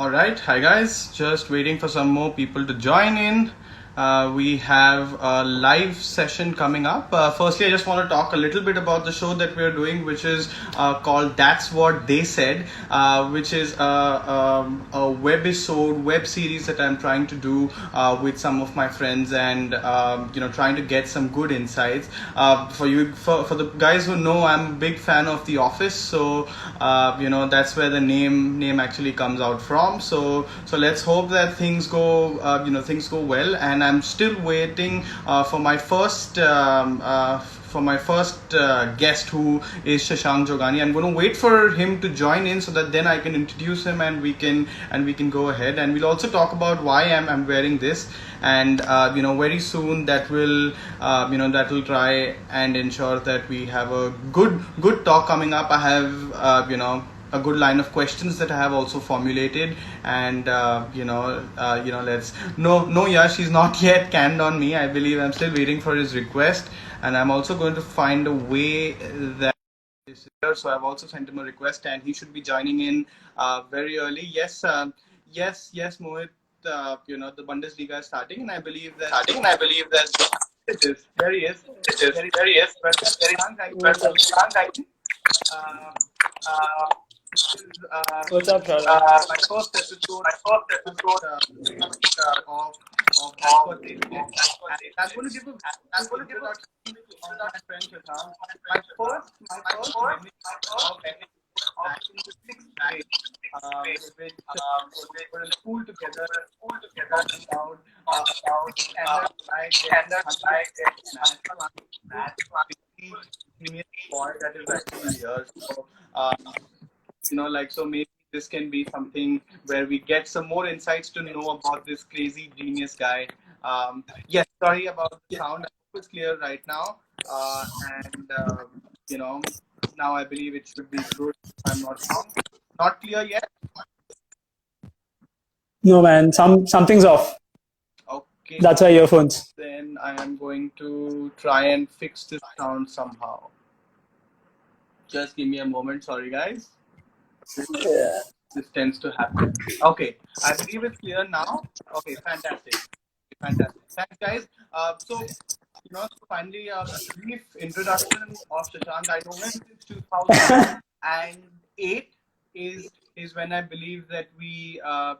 All right, hi guys. Just waiting for some more people to join in. We have a live session coming up. Firstly, I just want to talk a little bit about the show that we're doing, which is called That's What They Said, which is a webisode, web series that I'm trying to do with some of my friends and trying to get some good insights. For the guys who know, I'm a big fan of The Office, so that's where the name actually comes out from. So let's hope that things go well. And I'm still waiting for my first guest, who is Shashank Jogani. I'm going to wait for him to join in so that then I can introduce him and we can go ahead, and we'll also talk about why I'm wearing this. And very soon that will try and ensure that we have a good talk coming up. I have a good line of questions that I have also formulated, and let's no Yash is not yet canned on me. I believe I'm still waiting for his request, and I'm also going to find a way that is here. So I've also sent him a request, and he should be joining in very early. Yes, Mohit. The Bundesliga is starting, and I believe that it is. There he is. There he is. Uh, uh, What's up, Charlie? my first episode of That's What They Said. I'm going to give a introduction of my friend Shashank. My first memory of in the sixth grade, which we were in school together, about standard boy that is actually here. So, so maybe this can be something where we get some more insights to know about this crazy genius guy. Yes, sorry about the sound. I hope it's clear right now. And now I believe it should be good. I'm not wrong. Not clear yet. No, man. Something's off. Okay. That's our earphones. Then I am going to try and fix this sound somehow. Just give me a moment. Sorry, guys. This tends to happen. Okay, I believe it's clear now. Okay, fantastic. Thanks, guys. So finally, a brief introduction of Shashank. I know him since 2008 is when I believe that we were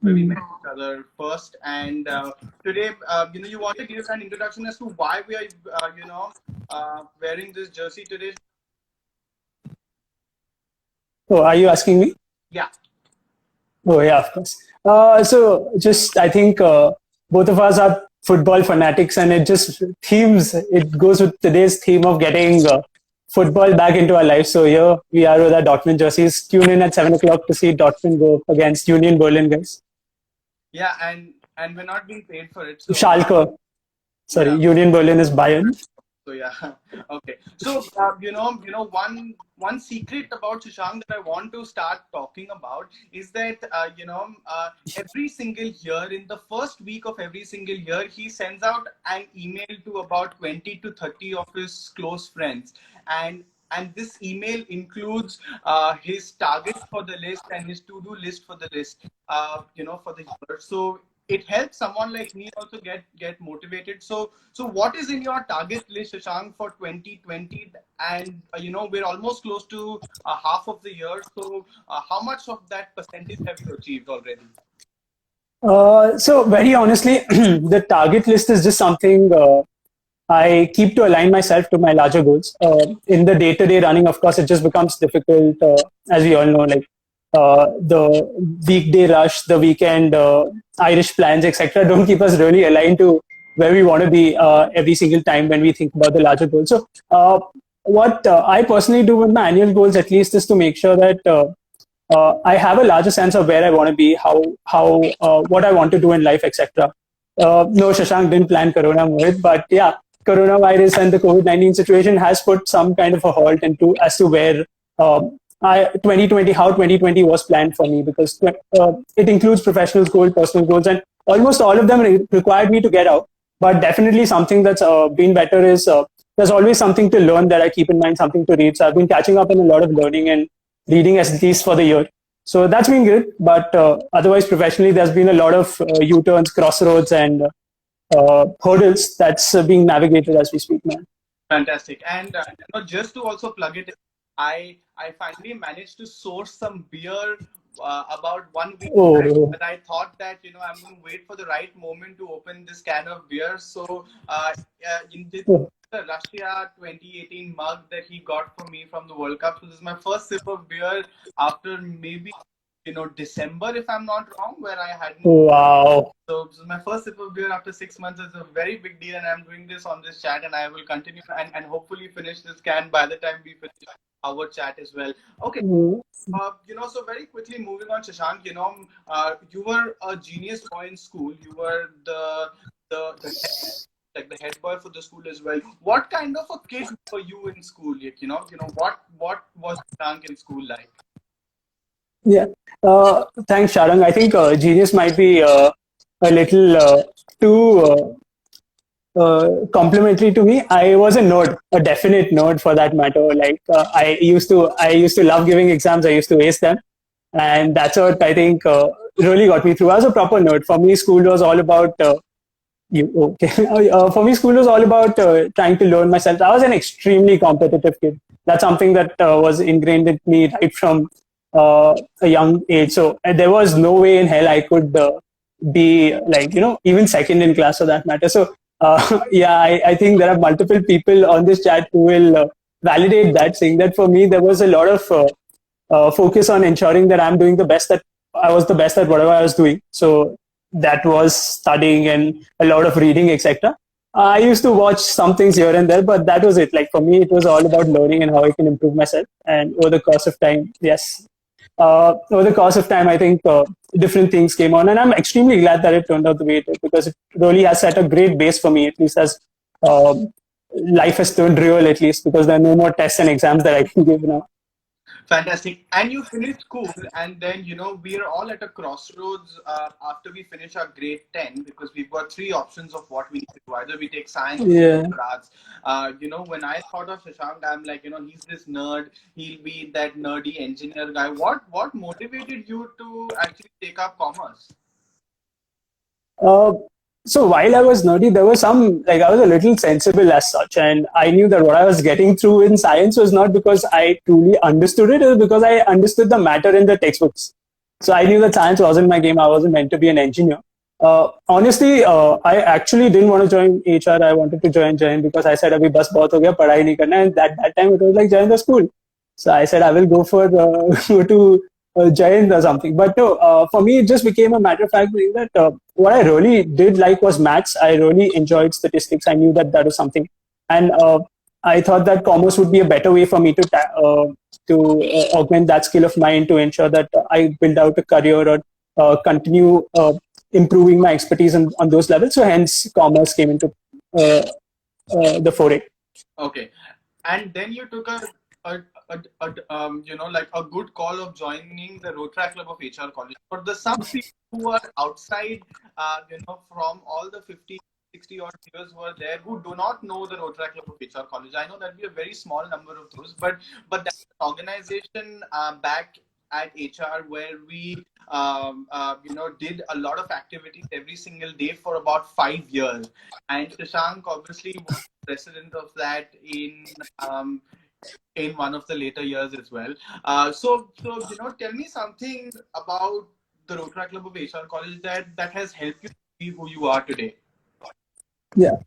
when we met each other first. And today, you want to give an introduction as to why we are wearing this jersey today. Oh, are you asking me? Yeah. Oh, yeah, of course. I think both of us are football fanatics, and it goes with today's theme of getting football back into our life. So here we are with our Dortmund jerseys. Tune in at 7 o'clock to see Dortmund go against Union Berlin, guys. Yeah, and we're not being paid for it. So, Schalke. Sorry, yeah. Union Berlin is Bayern. So yeah, okay. So one secret about Shashank that I want to start talking about is that every single year, in the first week of every single year, he sends out an email to about 20 to 30 of his close friends, and this email includes his targets for the list and his to-do list for the list, for the year. So it helps someone like me also get motivated. So what is in your target list, Shashank, for 2020? And we're almost close to half of the year. So how much of that percentage have you achieved already? So very honestly, the target list is just something I keep to align myself to my larger goals. In the day-to-day running, of course, it just becomes difficult, as we all know, like the weekday rush, the weekend Irish plans, etc., don't keep us really aligned to where we want to be every single time when we think about the larger goals. So what I personally do with my annual goals, at least, is to make sure that I have a larger sense of where I want to be, how what I want to do in life, etc. No, Shashank didn't plan Corona, Mohit, but yeah, coronavirus and the COVID-19 situation has put some kind of a halt as to where 2020 was planned for me, because it includes professional goals, personal goals, and almost all of them required me to get out. But definitely something that's been better is there's always something to learn that I keep in mind, something to read. So I've been catching up on a lot of learning and reading, at least for the year. So that's been good. But otherwise, professionally, there's been a lot of U-turns, crossroads, and hurdles that's being navigated as we speak now. Fantastic. And just to also plug it in, I finally managed to source some beer about 1 week back, Oh, but I thought that I'm going to wait for the right moment to open this can of beer. So in this oh, the Russia 2018 mug that he got for me from the World Cup. So this is my first sip of beer after maybe December, if I'm not wrong, where I hadn't. wow. So this is my first sip of beer after 6 months. It's a very big deal, and I'm doing this on this chat, and I will continue and hopefully finish this can by the time we finish our chat as well. Okay, Mm. so very quickly moving on, Shashank. You were a genius boy in school. You were the head boy for the school as well. What kind of a kid were you in school? What was Shashank in school like? Yeah. Thanks, Sharang. I think genius might be a little too complimentary to me. I was a nerd, a definite nerd for that matter. Like I used to love giving exams. I used to ace them, and that's what I think really got me through. I was a proper nerd. For me, school was all about you. Okay. For me, school was all about trying to learn myself. I was an extremely competitive kid. That's something that was ingrained in me right from a young age. So there was no way in hell I could be like even second in class for that matter. So yeah, I think there are multiple people on this chat who will validate that, saying that for me there was a lot of focus on ensuring that I'm doing the best, that I was the best at whatever I was doing. So that was studying and a lot of reading, etc. I used to watch some things here and there, but that was it. Like for me, it was all about learning and how I can improve myself. And over the course of time, yes, over the course of time, I think different things came on, and I'm extremely glad that it turned out the way it did, because it really has set a great base for me, at least as life has turned real, at least because there are no more tests and exams that I can give now. Fantastic. And you finished school, and then we are all at a crossroads after we finish our grade 10, because we've got three options of what we need to do. Either we take science Yeah. or arts. When I thought of Shashank, I'm like, he's this nerd. He'll be that nerdy engineer guy. What motivated you to actually take up commerce? Uh, so while I was nerdy, there was some, like, I was a little sensible as such, and I knew that what I was getting through in science was not because I truly understood it, it was because I understood the matter in the textbooks. So I knew that science wasn't my game. I wasn't meant to be an engineer. Honestly, I actually didn't want to join HR. I wanted to join Jain because I said, "Abhi bas bahut ho gaya, padhai nahi karna." And that time it was like join the school. So I said, I will go for go to Jain or something. But no, for me, it just became a matter of fact that what I really did like was maths. I really enjoyed statistics. I knew that that was something, and I thought that commerce would be a better way for me to augment that skill of mine, to ensure that I build out a career or continue improving my expertise on those levels. So hence, commerce came into the foray. Okay, and then you took like a good call of joining the Rotary Club of HR College. For the some people who are outside, from all the 50, 60 odd years who are there, who do not know the Rotary Club of HR College. I know that we a very small number of those, but that's an organization back at HR where we did a lot of activities every single day for about 5 years, and Shashank obviously was president of that in one of the later years as well. So tell me something about the Rotary Club of HR College that has helped you be who you are today. Yeah,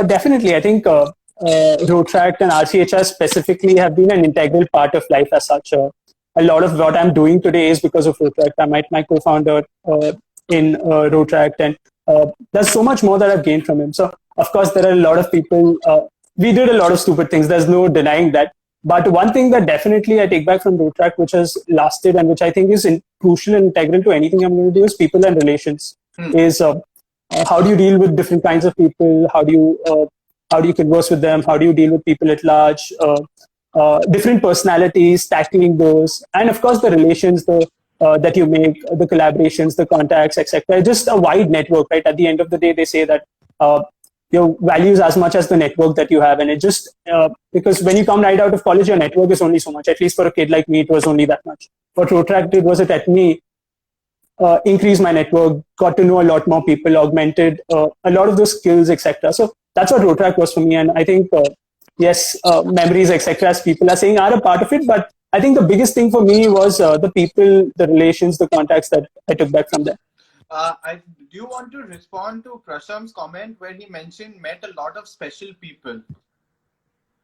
definitely. I think Rotract and RCHR specifically have been an integral part of life as such. A lot of what I'm doing today is because of Rotract. I met my co-founder in Rotract, and there's so much more that I've gained from him. So, of course, there are a lot of people. We did a lot of stupid things. There's no denying that. But one thing that definitely I take back from Rotract, which has lasted and which I think is crucial and integral to anything I'm going to do, is people and relations. Is how do you deal with different kinds of people? How do you converse with them? How do you deal with people at large? Different personalities, tackling those, and of course the relations that you make, the collaborations, the contacts, etc. Just a wide network, right? At the end of the day, they say that your values as much as the network that you have. And it just, because when you come right out of college, your network is only so much. At least for a kid like me, it was only that much. What Rotaract did was it let me increase my network, got to know a lot more people, augmented a lot of those skills, etc. So that's what Rotaract was for me. And I think, yes, memories, etc., as people are saying, are a part of it. But I think the biggest thing for me was the people, the relations, the contacts that I took back from there. Do you want to respond to Prasham's comment where he mentioned met a lot of special people?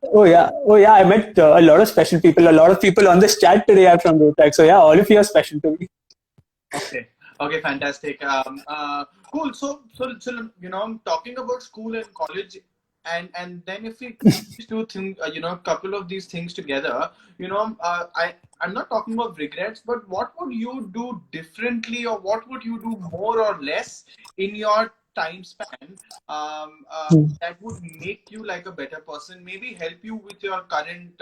Oh yeah. I met a lot of special people. A lot of people on this chat today are from Rotaract. So yeah, all of you are special to me. Okay, fantastic. Cool. So, talking about school and college, and then if we do think, couple of these things together, I'm not talking about regrets, but what would you do differently, or what would you do more or less in your time span that would make you like a better person, maybe help you with your current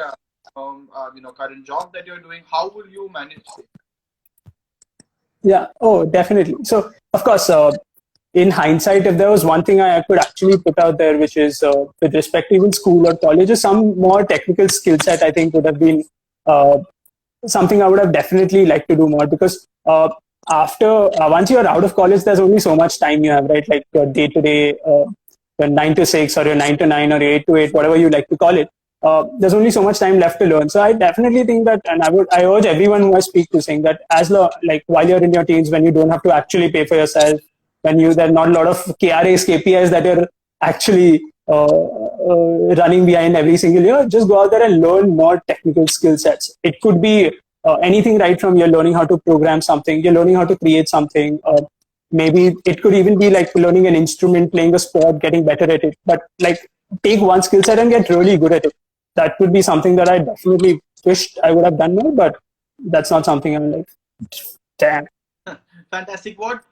current job that you're doing? How will you manage it? Yeah. Oh, definitely. So, of course, in hindsight, if there was one thing I could actually put out there, which is with respect to even school or college, is some more technical skill set, I think would have been something I would have definitely liked to do more, because after once you're out of college, there's only so much time you have, right? Like your day to day, your 9 to 6 or your 9 to 9 or 8 to 8, whatever you like to call it. There's only so much time left to learn. So I definitely think that, and I urge everyone who I speak to, saying that like while you're in your teens, when you don't have to actually pay for yourself, when there are not a lot of KRAs, KPIs that you're actually running behind every single year, just go out there and learn more technical skill sets. It could be anything, right from you're learning how to program something, you're learning how to create something, maybe it could even be like learning an instrument, playing a sport, getting better at it. But like, take one skill set and get really good at it. That would be something that I definitely wished I would have done more, but that's not something I'm like, damn. Fantastic. What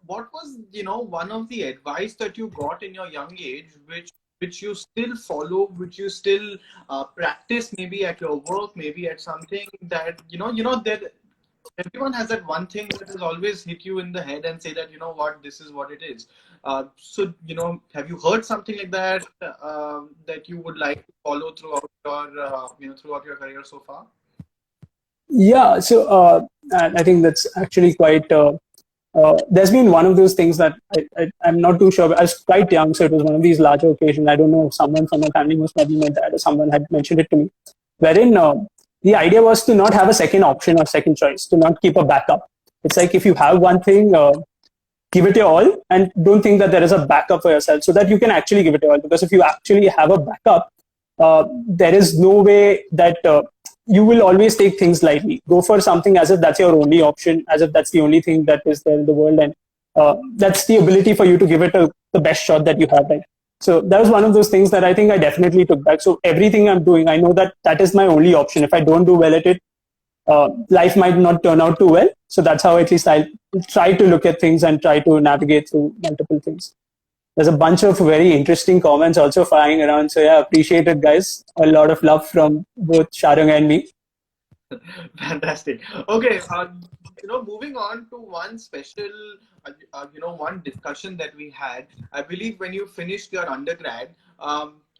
was one of the advice that you got in your young age, which you still follow, which you still practice, maybe at your work, maybe at something that that everyone has that one thing that has always hit you in the head and say that, this is what it is. So, have you heard something like that that you would like to follow throughout your career so far? Yeah. So I think that's actually quite. There's been one of those things that I'm not too sure. I was quite young, so it was one of these larger occasions. I don't know if someone from my family, most probably my dad or someone, had mentioned it to me, wherein the idea was to not have a second option or second choice, to not keep a backup. It's like, if you have one thing, give it your all, and don't think that there is a backup for yourself, so that you can actually give it your all. Because if you actually have a backup, there is no way that you will always take things lightly. Go for something as if that's your only option, as if that's the only thing that is there in the world, and that's the ability for you to give it the best shot that you have, right? So that was one of those things that I think I definitely took back. So everything I'm doing, I know that that is my only option. If I don't do well at it, life might not turn out too well. So that's how at least I try to look at things and try to navigate through multiple things. There's a bunch of very interesting comments also flying around. So yeah, appreciate it, guys. A lot of love from both Sharang and me. Fantastic. Okay, moving on to one special, one discussion that we had. I believe when you finished your undergrad,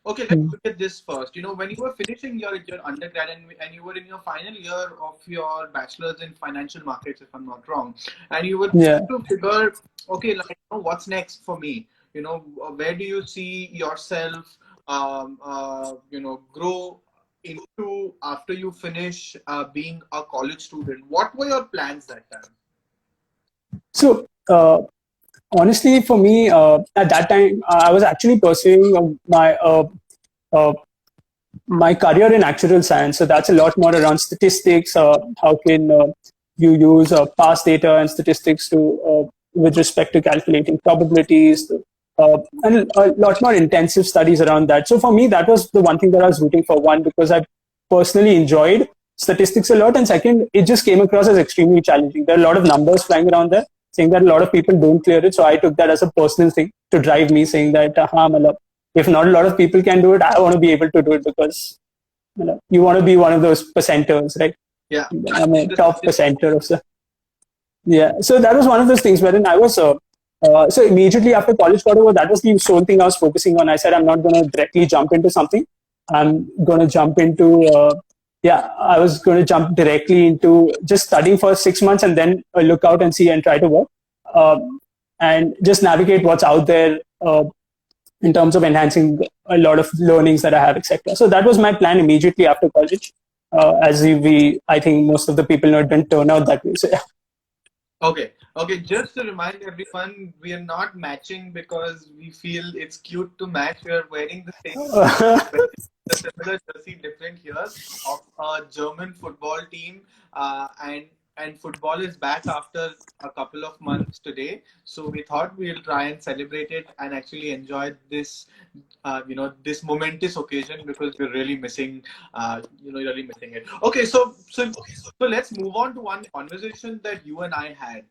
okay, let's look at this first. When you were finishing your undergrad and you were in your final year of your bachelor's in financial markets, if I'm not wrong, and you were trying to figure, okay, like, what's next for me? Where do you see yourself, grow into after you finish being a college student? What were your plans that time? So, honestly, for me, at that time, I was actually pursuing my career in actuarial science. So that's a lot more around statistics. How can you use past data and statistics to, with respect to calculating probabilities, and a lot more intensive studies around that. So for me, that was the one thing that I was rooting for. One, because I personally enjoyed statistics a lot, and second, it just came across as extremely challenging. There are a lot of numbers flying around there, saying that a lot of people don't clear it. So I took that as a personal thing to drive me, saying that, if not a lot of people can do it, I want to be able to do it, because you want to be one of those percenters, right? Yeah. I'm a top percenter of so. Yeah. So that was one of those things wherein I was So immediately after college got over, that was the sole thing I was focusing on. I said, I'm not going to directly jump into something. I'm going to jump into, I was going to jump directly into just studying for 6 months and then look out and see and try to work and just navigate what's out there in terms of enhancing a lot of learnings that I have, etc. So that was my plan immediately after college. I think most of the people know it didn't turn out that way. So yeah. Okay, okay. Just to remind everyone, we are not matching because we feel it's cute to match. We are wearing the same, the similar jersey, different here of a German football team, and football is back after a couple of months today. So we thought we'll try and celebrate it and actually enjoy this, this momentous occasion because we're really missing, really missing it. Okay, so let's move on to one conversation that you and I had.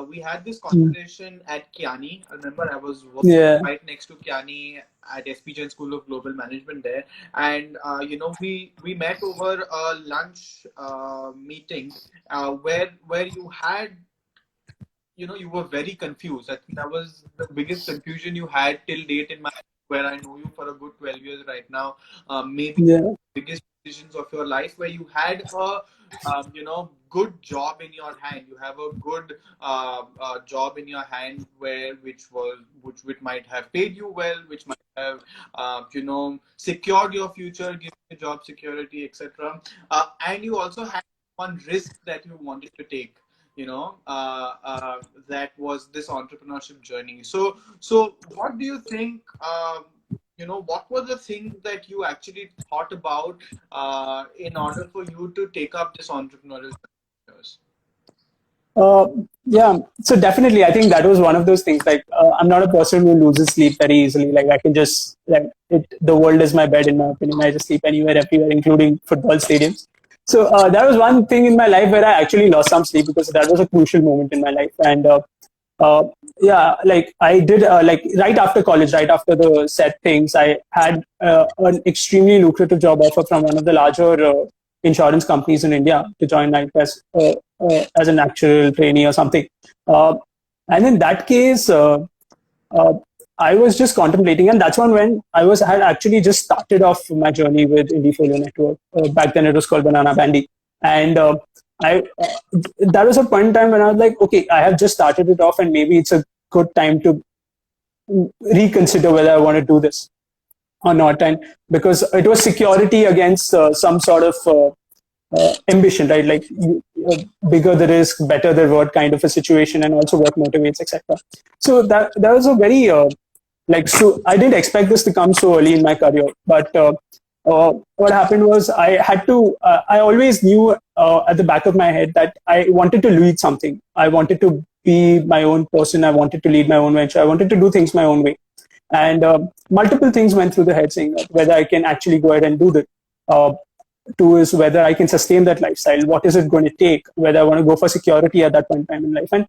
We had this conversation at Kiani. I remember I was working right next to Kiani at SP Jain School of Global Management there, and we met over a lunch meeting where you had, you were very confused. I think that was the biggest confusion you had till date in my, where I know you for a good 12 years right now. Maybe the biggest decisions of your life where you had a good job in your hand. You have a good job in your hand which might have paid you well, which might have secured your future, given you job security, etc. And you also had one risk that you wanted to take. That was this entrepreneurship journey. So what do you think? What were the things that you actually thought about in order for you to take up this entrepreneurial journey? Yeah, so definitely, I think that was one of those things. Like, I'm not a person who loses sleep very easily. Like, I can just the world is my bed, in my opinion. I just sleep anywhere, everywhere, including football stadiums. So that was one thing in my life where I actually lost some sleep because that was a crucial moment in my life. And like I did, like right after college, right after the set things, I had an extremely lucrative job offer from one of the larger insurance companies in India to join like as an actual trainee or something. And in that case, I was just contemplating, and that's when had actually just started off my journey with IndieFolio Network. Back then, it was called Banana Bandy, and that was a point in time when I was like, okay, I have just started it off, and maybe it's a good time to reconsider whether I want to do this or not. And because it was security against some sort of ambition, right? Like bigger the risk, better the reward kind of a situation, and also what motivates, etc. So that was a very so I didn't expect this to come so early in my career, but what happened was I had to. I always knew at the back of my head that I wanted to lead something. I wanted to be my own person. I wanted to lead my own venture. I wanted to do things my own way. And multiple things went through the head, saying whether I can actually go ahead and do that. Two is whether I can sustain that lifestyle. What is it going to take? Whether I want to go for security at that point in time in life. And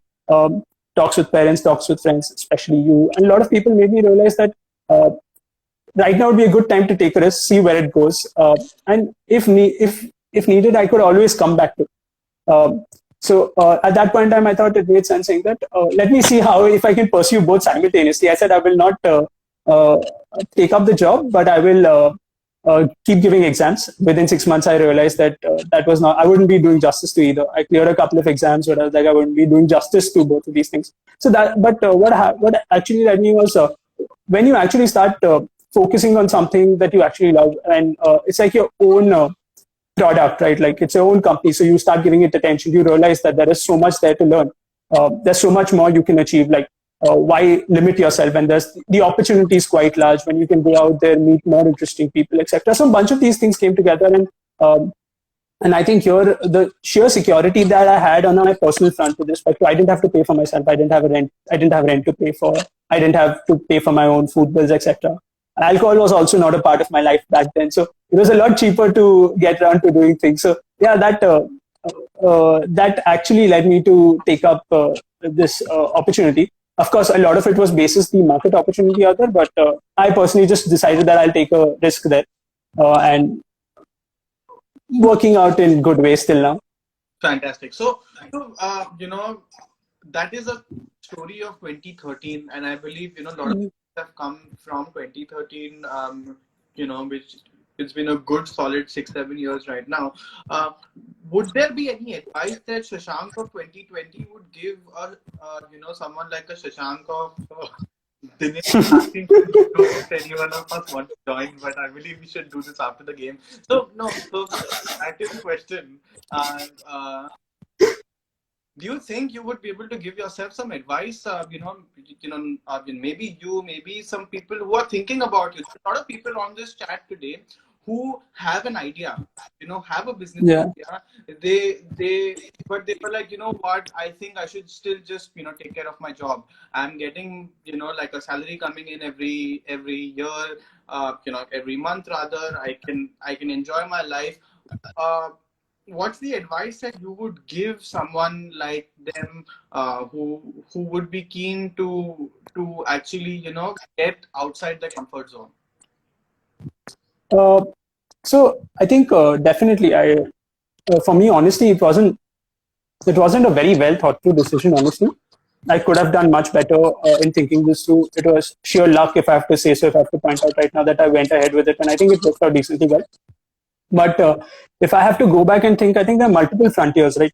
talks with parents, talks with friends, especially you. And a lot of people made me realize that right now would be a good time to take a risk, see where it goes. And if needed, I could always come back to it. So at that point in time, I thought it made sense saying that let me see how if I can pursue both simultaneously. I said I will not take up the job, but I will keep giving exams. Within 6 months, I realized that that was not. I wouldn't be doing justice to either. I cleared a couple of exams, but I was like, I wouldn't be doing justice to both of these things. So that, but what actually led me was when you actually start focusing on something that you actually love, and it's like your own product, right? Like it's your own company. So you start giving it attention. You realize that there is so much there to learn. There's so much more you can achieve. Like why limit yourself? And there's the opportunity is quite large when you can go out there, meet more interesting people, etc. So a bunch of these things came together, and I think here the sheer security that I had on my personal front with respect to I didn't have to pay for myself. I didn't have rent to pay for. I didn't have to pay for my own food bills, etc. Alcohol was also not a part of my life back then, so it was a lot cheaper to get around to doing things. So yeah, that actually led me to take up this opportunity. Of course, a lot of it was basis the market opportunity out there, but I personally just decided that I'll take a risk there, and working out in good ways till now. Fantastic. So that is a story of 2013, and I believe a lot of things have come from 2013. Which it's been a good solid 6-7 years right now. Uh, would there be any advice that Shashank of 2020 would give someone like a Shashank of Dinesh? Asking if any one of us want to join, but I believe we should do this after the game. So no, so back to the question. Uh, do you think you would be able to give yourself some advice? Maybe you, maybe some people who are thinking about you. A lot of people on this chat today who have an idea, have a business Yeah. idea. But they were like, what? I think I should still just, take care of my job. I'm getting, like a salary coming in every year, every month rather. I can enjoy my life. What's the advice that you would give someone like them who would be keen to actually get outside the comfort zone? So I think definitely for me, honestly, it wasn't a very well thought through decision. Honestly, I could have done much better in thinking this through. It was sheer luck, if I have to say so, if I have to point out right now, that I went ahead with it, and I think it worked out decently well. But if I have to go back and think, I think there are multiple frontiers, right?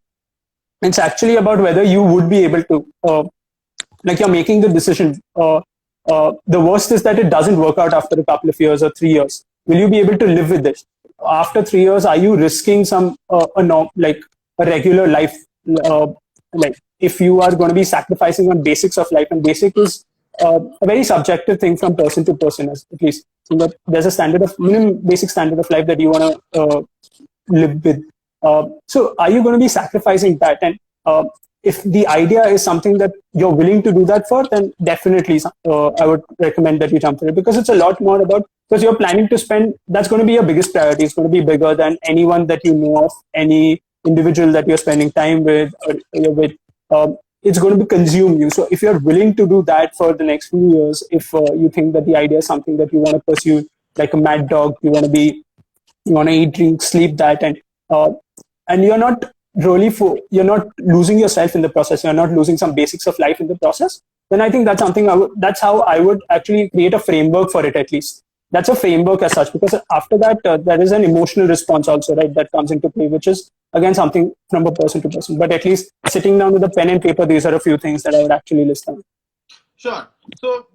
It's actually about whether you would be able to, like you're making the decision. The worst is that it doesn't work out after a couple of years or 3 years. Will you be able to live with this? After 3 years, are you risking some like a regular life? Like if you are going to be sacrificing on basics of life, and basic is a very subjective thing from person to person, at least. So that there's a standard of minimum basic standard of life that you want to live with. So are you going to be sacrificing that? And if the idea is something that you're willing to do that for, then definitely I would recommend that you jump for it, because it's a lot more about, because you're planning to spend, that's going to be your biggest priority. It's going to be bigger than anyone that you know of, any individual that you're spending time with, or you're with. It's going to be consume you. So if you're willing to do that for the next few years, if you think that the idea is something that you want to pursue like a mad dog, you want to eat, drink, sleep that, and you're not really you're not losing yourself in the process, you're not losing some basics of life in the process, then I think that's something that's how I would actually create a framework for it. At least that's a framework as such, because after that there is an emotional response also, right, that comes into play, which is again something from a person to person. But at least sitting down with a pen and paper, these are a few things that I would actually list down. Sure. So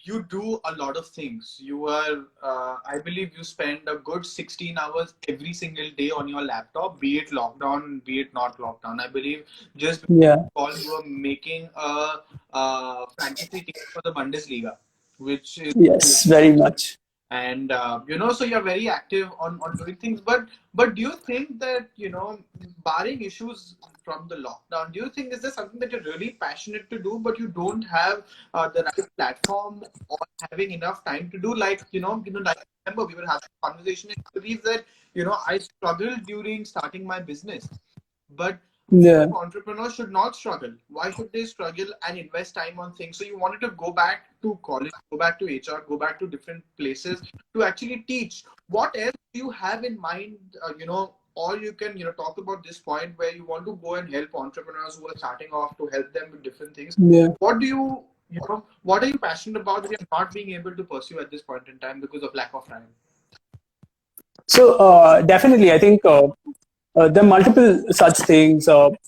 you do a lot of things. You are, I believe, you spend a good 16 hours every single day on your laptop, be it lockdown, be it not lockdown. I believe just before you are making a fantasy team for the Bundesliga, which is yes, very much. And so you're very active on doing things. But do you think that barring issues from the lockdown, do you think is there something that you're really passionate to do, but you don't have the right platform or having enough time to do? Like like, remember we were having a conversation, and I believe that I struggled during starting my business, but entrepreneurs should not struggle. Why should they struggle and invest time on things? So you wanted to go back to college, go back to HR, go back to different places to actually teach. What else do you have in mind, or you can talk about this point where you want to go and help entrepreneurs who are starting off, to help them with different things. What do you what are you passionate about that you're not being able to pursue at this point in time because of lack of time? So definitely, I think there are multiple such things. And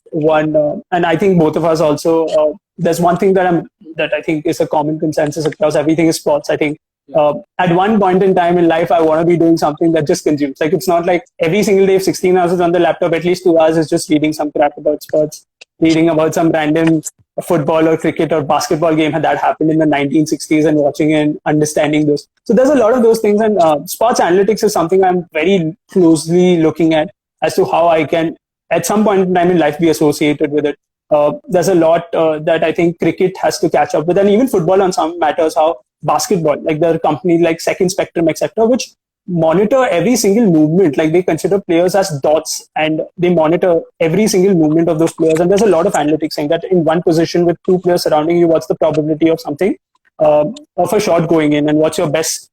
I think both of us also. There's one thing that I think is a common consensus across everything is sports. I think at one point in time in life, I want to be doing something that just consumes. Like it's not like every single day, if 16 hours is on the laptop, at least 2 hours is just reading some crap about sports, reading about some random football or cricket or basketball game that happened in the 1960s and watching and understanding those. So there's a lot of those things, and sports analytics is something I'm very closely looking at as to how I can, at some point in time in life, be associated with it. There's a lot that I think cricket has to catch up with, and even football on some matters, how basketball, like there are companies like Second Spectrum, etc., which monitor every single movement. Like they consider players as dots, and they monitor every single movement of those players. And there's a lot of analytics saying that in one position with two players surrounding you, what's the probability of something, of a shot going in, and what's your best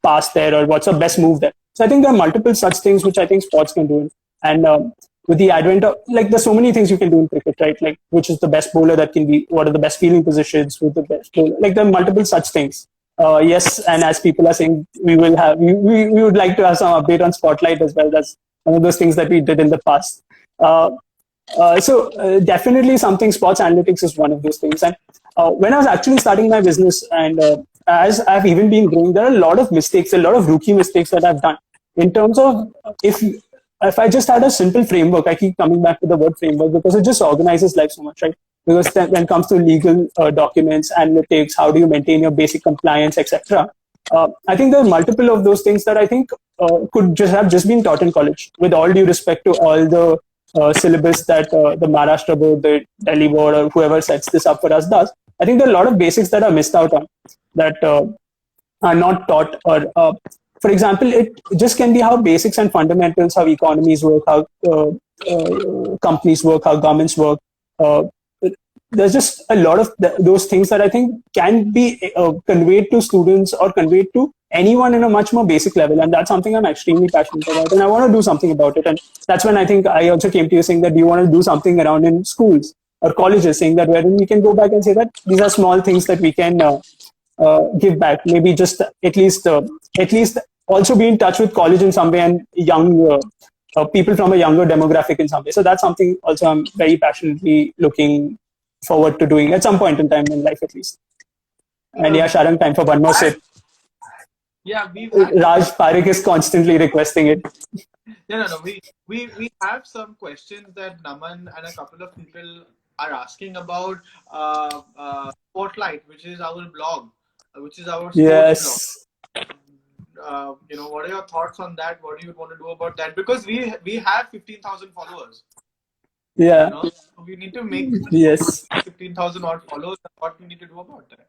pass there, or what's your best move there. So I think there are multiple such things which I think sports can do. And with the advent of, like, there's so many things you can do in cricket, right? Like, which is the best bowler that can be, what are the best fielding positions with the best bowler? Like, there are multiple such things. Yes, and as people are saying, we would like to have some update on Spotlight as well. That's one of those things that we did in the past. Definitely something, sports analytics is one of those things. And when I was actually starting my business, and as I've even been growing, there are a lot of mistakes, a lot of rookie mistakes that I've done in terms of, if I just had a simple framework. I keep coming back to the word framework because it just organizes life so much, right? Because then, when it comes to legal documents, analytics, how do you maintain your basic compliance, etc. I think there are multiple of those things that I think could just have just been taught in college. With all due respect to all the syllabus that the Maharashtra board, the Delhi board, or whoever sets this up for us does, I think there are a lot of basics that are missed out on, that are not taught. Or, for example, it just can be how basics and fundamentals, how economies work, how companies work, how governments work. There's just a lot of those things that I think can be conveyed to students or conveyed to anyone in a much more basic level. And that's something I'm extremely passionate about. And I want to do something about it. And that's when I think I also came to you saying that, do you want to do something around in schools or colleges, saying that wherein we can go back and say that these are small things that we can give back. Maybe just at least also be in touch with college in some way, and young people from a younger demographic in some way. So that's something also I'm very passionately looking forward to doing at some point in time in life, at least. And yeah, Sharan, time for one more sip. Yeah, Raj Parik is constantly requesting it. No. We have some questions that Naman and a couple of people are asking about Spotlight, which is our blog, which is our sports blog. What are your thoughts on that? What do you want to do about that? Because we have 15,000 followers. Yeah. So we need to make 15,000 odd followers. What we need to do about that?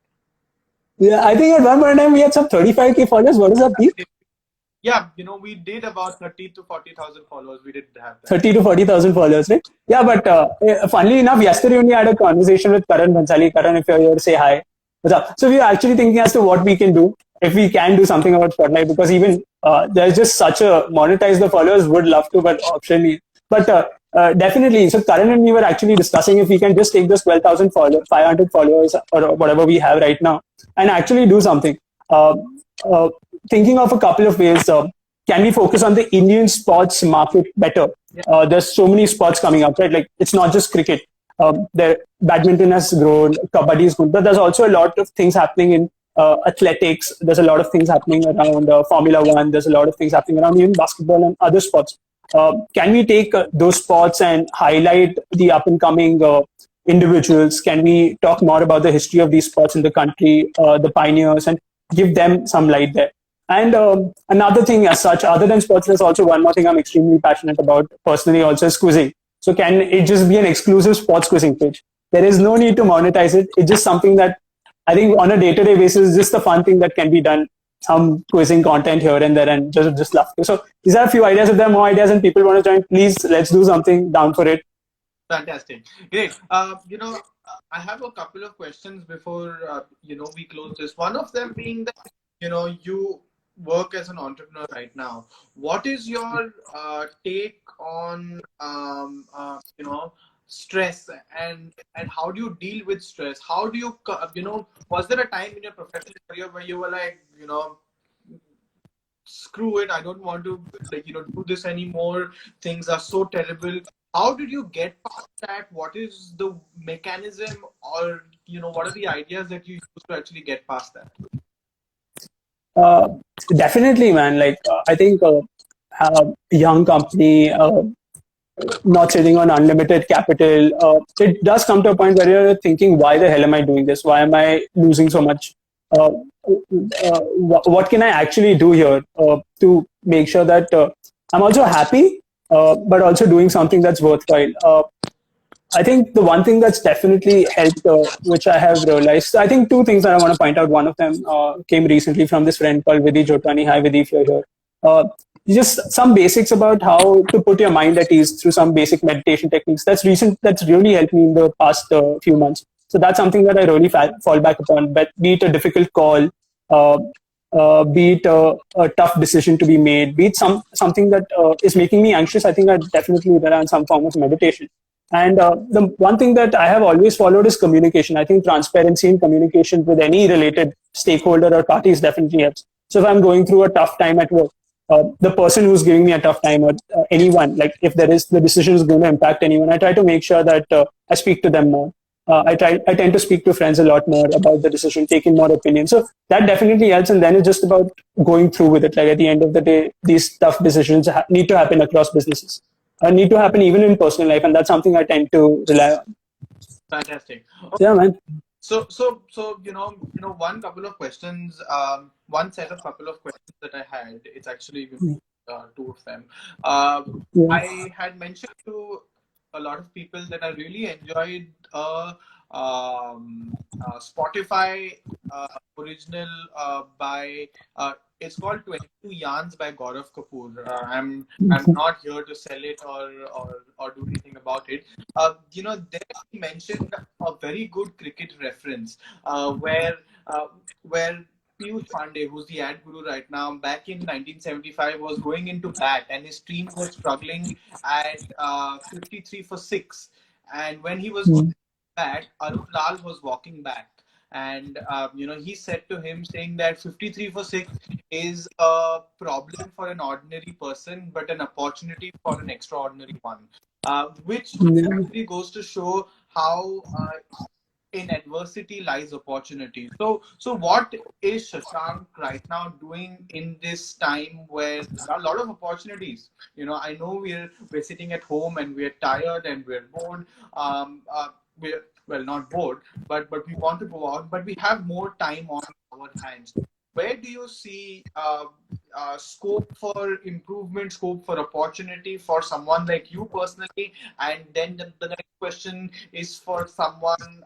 Yeah, I think at one point in time we had some 35k followers. What is that, Pete? Yeah, we did about 30 to 40,000 followers. We did have that. 30 to 40,000 followers, right? Yeah, but funnily enough, yesterday only I had a conversation with Karan Bhansali. Karan, if you're here, say hi. What's up? So we are actually thinking as to what we can do, if we can do something about Spotlight, because even there's just such a monetize the followers, would love to, but optionally. But definitely, so Karan and me were actually discussing if we can just take those 12,000 followers, 500 followers, or whatever we have right now, and actually do something. Thinking of a couple of ways. Can we focus on the Indian sports market better? Yeah. There's so many sports coming up, right? Like, it's not just cricket. Badminton has grown, kabaddi is good, but there's also a lot of things happening in athletics. There's a lot of things happening around Formula One. There's a lot of things happening around even basketball and other sports. Can we take those sports and highlight the up and coming individuals? Can we talk more about the history of these sports in the country, the pioneers, and give them some light there? And another thing as such, other than sports, there's also one more thing I'm extremely passionate about personally also, is quizzing. So can it just be an exclusive sports quizzing page? There is no need to monetize it. It's just something that I think on a day-to-day basis is just a fun thing that can be done. Some quizzing content here and there, and just love to. So these are a few ideas. If there are more ideas and people want to join, please, let's do something. Down for it. Fantastic. Great. I have a couple of questions before, we close this. One of them being that, you work as an entrepreneur right now. What is your take on, stress, and how do you deal with stress? How do you, was there a time in your professional career where you were like, screw it, I don't want to do this anymore, things are so terrible? How did you get past that? What is the mechanism, or what are the ideas that you use to actually get past that? Definitely, man. Like, I think a young company, not sitting on unlimited capital, it does come to a point where you're thinking, why the hell am I doing this? Why am I losing so much? What can I actually do here to make sure that I'm also happy, but also doing something that's worthwhile? I think the one thing that's definitely helped, which I have realized, I think two things that I want to point out. One of them came recently from this friend called Vidhi Jotani. Hi, Vidhi, if you're here. Just some basics about how to put your mind at ease through some basic meditation techniques. That's really helped me in the past few months. So that's something that I really fall back upon. But be it a difficult call, be it a tough decision to be made, be it something that is making me anxious, I think I definitely rely on some form of meditation. And the one thing that I have always followed is communication. I think transparency and communication with any related stakeholder or parties definitely helps. So if I'm going through a tough time at work, the person who's giving me a tough time, or anyone, like if there is the decision is going to impact anyone, I try to make sure that I speak to them more. I tend to speak to friends a lot more about the decision, taking more opinions. So that definitely helps. And then it's just about going through with it. Like at the end of the day, these tough decisions need to happen across businesses, need to happen even in personal life. And that's something I tend to rely on. Fantastic. Yeah, man. So one couple of questions, one set of couple of questions that I had, it's actually two of them. I had mentioned to a lot of people that I really enjoyed Spotify original by it's called 22 Yarns by Gaurav Kapoor. I'm not here to sell it or do anything about it. There he mentioned a very good cricket reference where Piyush Pandey, who's the ad guru right now, back in 1975 was going into bat and his team was struggling at 53 for 6. And when he was going back, Arun Lal was walking back. And, he said to him saying that 53 for 6 is a problem for an ordinary person, but an opportunity for an extraordinary one, which actually goes to show how in adversity lies opportunity. So what is Shashank right now doing in this time where there are a lot of opportunities? I know we're sitting at home and we're tired and we're bored. We're well, not bored, but we want to go out, but we have more time on our hands. Where do you see scope for improvement, scope for opportunity for someone like you personally? And then the next question is for someone,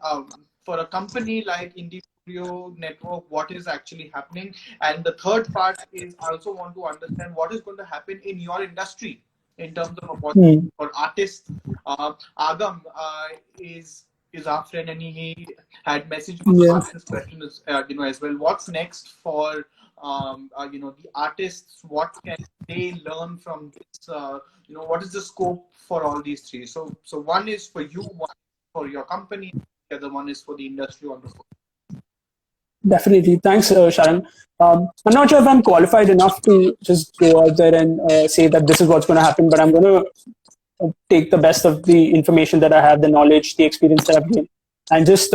for a company like Indie Studio Network, what is actually happening? And the third part is I also want to understand what is going to happen in your industry in terms of opportunity for artists. Agam is our friend, and he had messaged me to ask this question as well. What's next for the artists? What can they learn from this? What is the scope for all these three? So one is for you, one for your company, the other one is for the industry on the whole. Definitely. Thanks, Sharan. I'm not sure if I'm qualified enough to just go out there and say that this is what's going to happen, but I'm going to take the best of the information that I have, the knowledge, the experience that I've gained, and just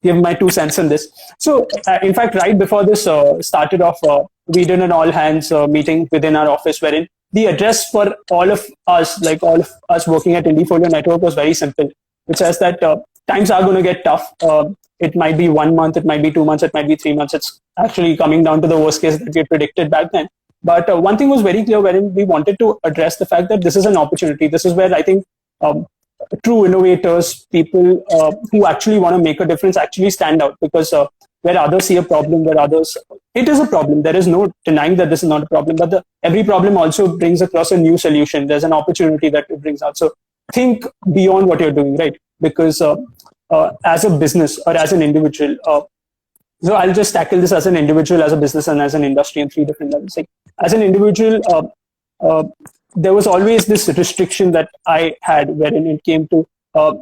give my 2 cents on this. So, in fact, right before this started off, we did an all-hands meeting within our office, wherein the address for all of us, like all of us working at Indiefolio Network, was very simple, which says that times are going to get tough. It might be 1 month, it might be 2 months, it might be 3 months. It's actually coming down to the worst case that we predicted back then. But one thing was very clear, wherein we wanted to address the fact that this is an opportunity. This is where I think true innovators, people who actually want to make a difference, actually stand out. Because where others see a problem, it is a problem. There is no denying that this is not a problem. But every problem also brings across a new solution. There's an opportunity that it brings out. So think beyond what you're doing, right? Because as a business or as an individual, so I'll just tackle this as an individual, as a business, and as an industry in 3 different levels. Like, as an individual, there was always this restriction that I had wherein it came to,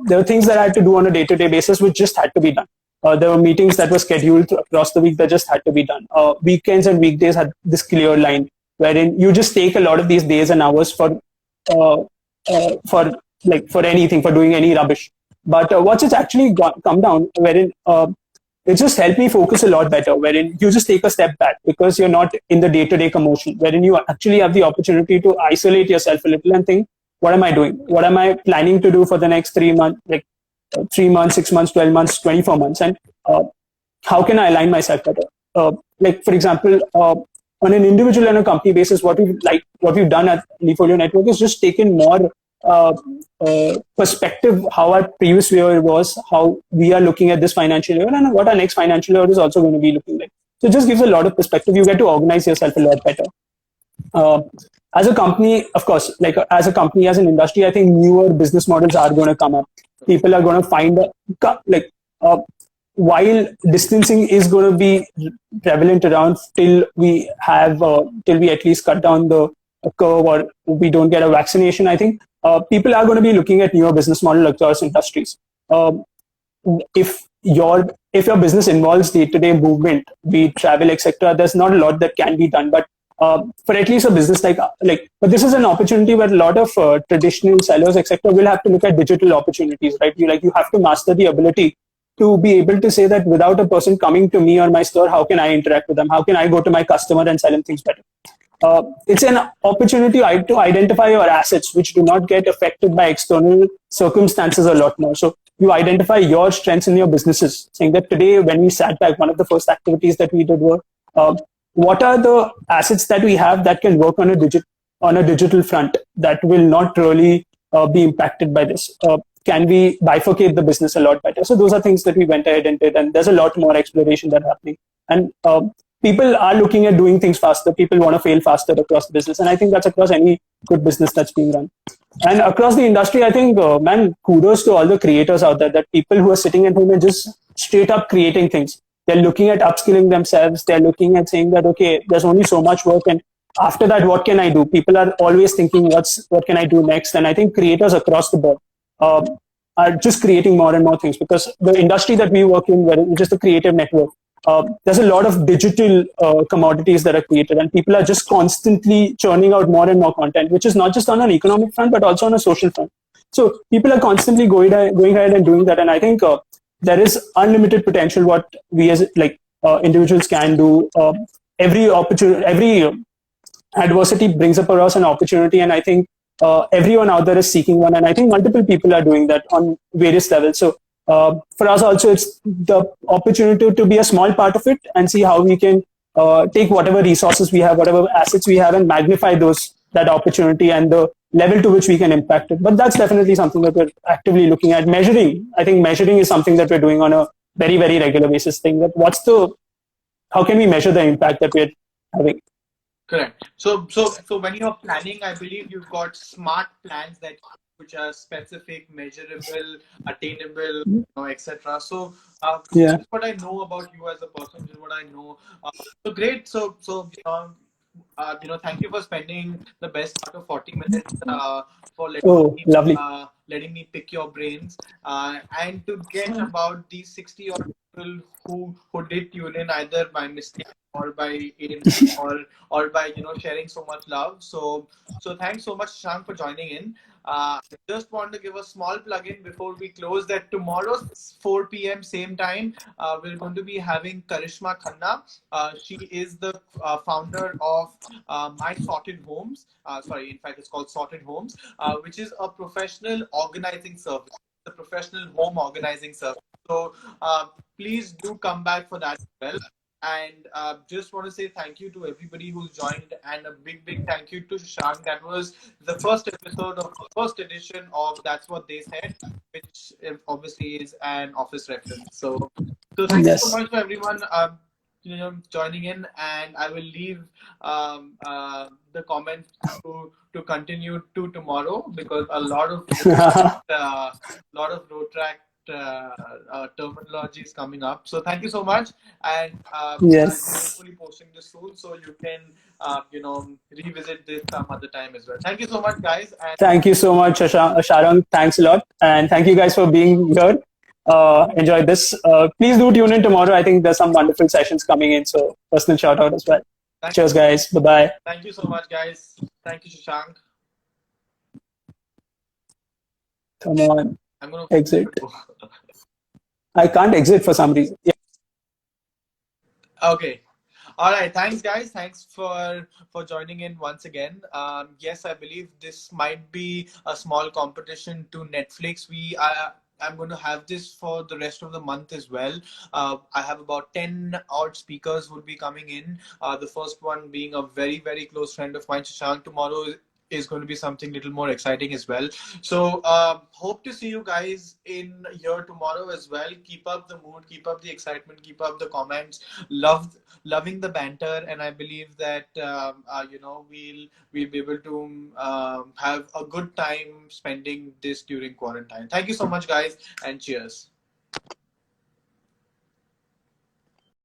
there were things that I had to do on a day-to-day basis which just had to be done. There were meetings that were scheduled across the week that just had to be done. Weekends and weekdays had this clear line wherein you just take a lot of these days and hours for anything, for doing any rubbish. But what's it's actually come down, wherein it just helped me focus a lot better, wherein you just take a step back because you're not in the day-to-day commotion, wherein you actually have the opportunity to isolate yourself a little and think, what am I doing? What am I planning to do for the next 3 months, 3 months, 6 months, 12 months, 24 months? And how can I align myself better? For example, on an individual and a company basis, what we've done at Indiefolio Network is just taken more perspective how our previous year was, how we are looking at this financial year, and what our next financial year is also going to be looking like. So it just gives a lot of perspective. You get to organize yourself a lot better. As a company, of course, as a company, as an industry, I think newer business models are going to come up. People are going to find while distancing is going to be prevalent around till we have till we at least cut down the curve or we don't get a vaccination, I think people are going to be looking at newer business model across industries. Um, if your business involves day-to-day movement, be it travel, etc., there's not a lot that can be done. But for at least a business but this is an opportunity where a lot of traditional sellers, etc., will have to look at digital opportunities, right? You have to master the ability to be able to say that without a person coming to me or my store, how can I interact with them? How can I go to my customer and sell him things better? It's an opportunity to identify your assets which do not get affected by external circumstances a lot more. So you identify your strengths in your businesses, saying that today when we sat back, one of the first activities that we did were what are the assets that we have that can work on a digital front that will not really be impacted by this. Can we bifurcate the business a lot better? So those are things that we went ahead and did, and there's a lot more exploration that's happening. And people are looking at doing things faster. People want to fail faster across the business, and I think that's across any good business that's being run. And across the industry, I think, man, kudos to all the creators out there. That people who are sitting at home and just straight up creating things. They're looking at upskilling themselves. They're looking at saying that okay, there's only so much work, and after that, what can I do? People are always thinking, what can I do next? And I think creators across the board are just creating more and more things because the industry that we work in, which is the creative network, there's a lot of digital commodities that are created, and people are just constantly churning out more and more content, which is not just on an economic front but also on a social front. So people are constantly going ahead and doing that, and I think there is unlimited potential what we as individuals can do. Every opportunity, every adversity brings up for us an opportunity, and I think everyone out there is seeking one, and I think multiple people are doing that on various levels. So for us also, it's the opportunity to be a small part of it and see how we can take whatever resources we have, whatever assets we have, and magnify that opportunity and the level to which we can impact it. But that's definitely something that we're actively looking at. Measuring, I think measuring is something that we're doing on a very, very regular basis. How can we measure the impact that we're having? Correct. So when you're planning, I believe you've got smart plans which are specific, measurable, attainable, etc. So Yeah. this is what I know about you as a person. This is what I know. So great. Thank you for spending the best part of 40 minutes for Lovely. letting me pick your brains and to get about these 60 odd people who did tune in either by mistake or by or by sharing so much love. So thanks so much, Shashank, for joining in. Just want to give a small plug-in before we close that tomorrow 4 p.m. same time we're going to be having Karishma Khanna. She is the founder of My Sorted Homes. In fact, it's called Sorted Homes, which is a professional organizing service, a professional home organizing service. So please do come back for that as well. And just want to say thank you to everybody who's joined, and a big thank you to Shashank. That was the first episode of the first edition of That's What They Said, which obviously is an office reference. So thank you so much for everyone joining in, and I will leave the comments to continue to tomorrow because a lot of road track terminology is coming up. So thank you so much, and I'll be hopefully posting this soon so you can revisit this some other time as well. Thank you so much, guys. And thank you so much, Sharang. Thanks a lot, and thank you guys for being here. Enjoyed this. Please do tune in tomorrow. I think there's some wonderful sessions coming in, so personal shout out as well. Cheers, guys. Bye bye. Thank you so much, guys. Thank you, Shashank. Come on. I'm gonna exit. I can't exit for some reason. Yeah. Okay. All right. Thanks, guys. Thanks for joining in once again. Yes, I believe this might be a small competition to Netflix. I'm going to have this for the rest of the month as well. I have about 10 odd speakers who will be coming in. The first one being a very, very close friend of mine, Shashank. Tomorrow is going to be something a little more exciting as well. So hope to see you guys in here tomorrow as well. Keep up the mood, keep up the excitement, keep up the comments. Loving the banter, and I believe that we'll be able to have a good time spending this during quarantine. Thank you so much, guys, and cheers.